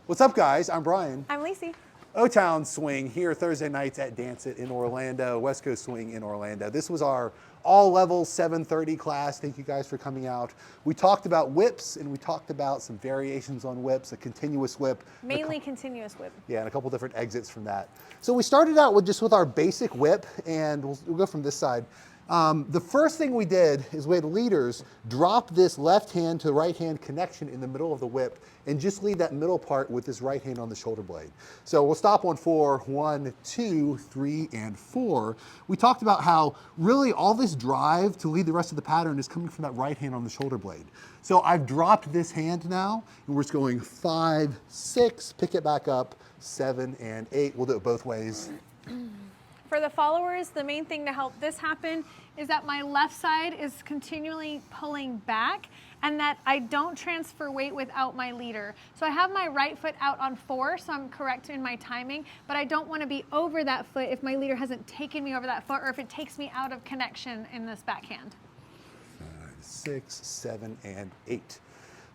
What's up, guys? I'm Brian. I'm Lecie. O-Town Swing here Thursday nights at Dance It in Orlando, West Coast Swing in Orlando. This was our all-level 7:30 class. Thank you guys for coming out. We talked about whips and we talked about some variations on whips, a continuous whip. Mainly continuous whip. Yeah, and a couple different exits from that. So we started out with just with our basic whip, and we'll go from this side. The first thing we did is we had leaders drop this left hand to right hand connection in the middle of the whip and just leave that middle part with this right hand on the shoulder blade. So we'll stop on 4, 1, 2, 3, and 4. We talked about how really all this drive to lead the rest of the pattern is coming from that right hand on the shoulder blade. So I've dropped this hand now, and we're just going 5, 6, pick it back up, 7, and 8. We'll do it both ways. For the followers, the main thing to help this happen is that my left side is continually pulling back and that I don't transfer weight without my leader. So I have my right foot out on 4, so I'm correct in my timing, but I don't want to be over that foot if my leader hasn't taken me over that foot or if it takes me out of connection in this backhand. 5, 6, 7, and 8.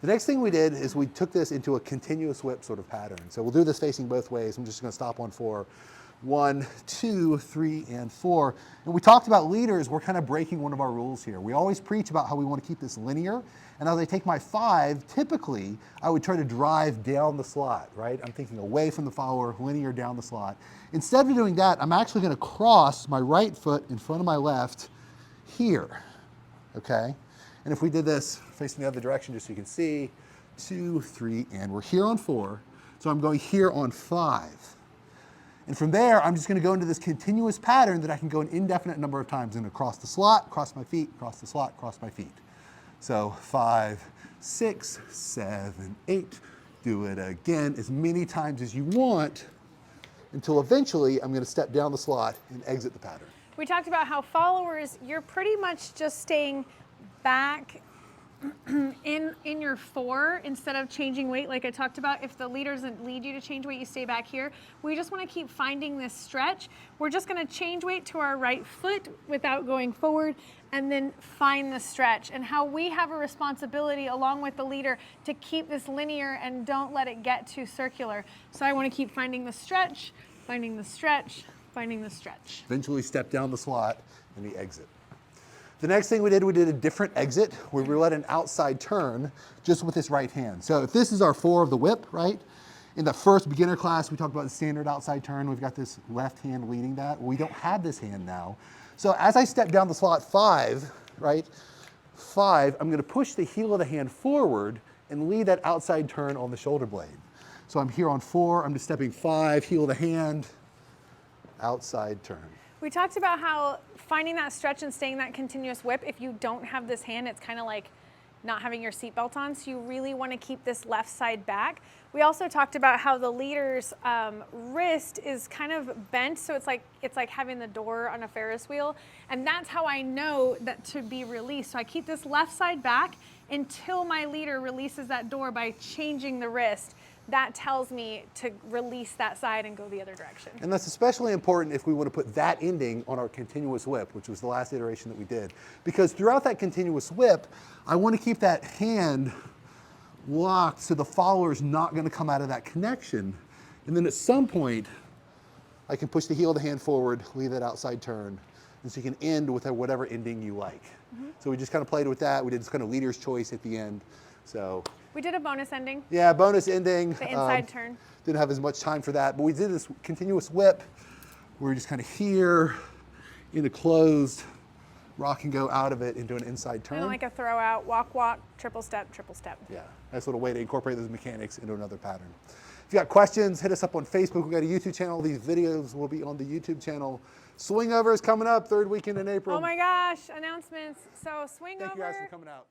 The next thing we did is we took this into a continuous whip sort of pattern. So we'll do this facing both ways. I'm just going to stop on 4. 1, 2, 3, and 4. And we talked about leaders. We're kind of breaking one of our rules here. We always preach about how we want to keep this linear. And as I take my 5, typically I would try to drive down the slot, right? I'm thinking away from the follower, linear down the slot. Instead of doing that, I'm actually going to cross my right foot in front of my left here, okay? And if we did this facing the other direction, just so you can see, 2, 3, and we're here on 4. So I'm going here on 5. And from there, I'm just going to go into this continuous pattern that I can go an indefinite number of times. And across the slot, cross my feet, cross the slot, cross my feet. So 5, 6, 7, 8. Do it again as many times as you want until eventually I'm going to step down the slot and exit the pattern. We talked about how followers, you're pretty much just staying back in your 4 instead of changing weight like I talked about. If the leader doesn't lead you to change weight, you stay back here. We just want to keep finding this stretch. We're just going to change weight to our right foot without going forward and then find the stretch, and how we have a responsibility along with the leader to keep this linear and don't let it get too circular. So I want to keep finding the stretch, finding the stretch, finding the stretch. Eventually step down the slot and the exit. The next thing we did a different exit where we let an outside turn just with this right hand. So if this is our 4 of the whip, right? In the first beginner class, we talked about the standard outside turn. We've got this left hand leading that. We don't have this hand now. So as I step down the slot 5, right? 5, I'm going to push the heel of the hand forward and lead that outside turn on the shoulder blade. So I'm here on 4. I'm just stepping 5, heel of the hand, outside turn. We talked about how finding that stretch and staying that continuous whip, if you don't have this hand, it's kind of like not having your seatbelt on, so you really want to keep this left side back. We also talked about how the leader's wrist is kind of bent, so it's like having the door on a Ferris wheel, and that's how I know that to be released. So I keep this left side back until my leader releases that door by changing the wrist. That tells me to release that side and go the other direction. And that's especially important if we want to put that ending on our continuous whip, which was the last iteration that we did. Because throughout that continuous whip, I want to keep that hand locked so the follower is not going to come out of that connection. And then at some point, I can push the heel of the hand forward, leave that outside turn, and so you can end with whatever ending you like. So we just kind of played with that. We did this kind of leader's choice at the end. So we did a bonus ending. Yeah, bonus ending. The inside turn. Didn't have as much time for that, but we did this continuous whip. We're just kind of here in a closed rock and go out of it into an inside turn. Kind of like a throw out, walk, walk, triple step, triple step. Yeah, nice little way to incorporate those mechanics into another pattern. If you got questions, hit us up on Facebook. We've got a YouTube channel. These videos will be on the YouTube channel. Swing Over is coming up, 3rd weekend in April. Oh my gosh, announcements. So Swing Over. Thank you guys for coming out.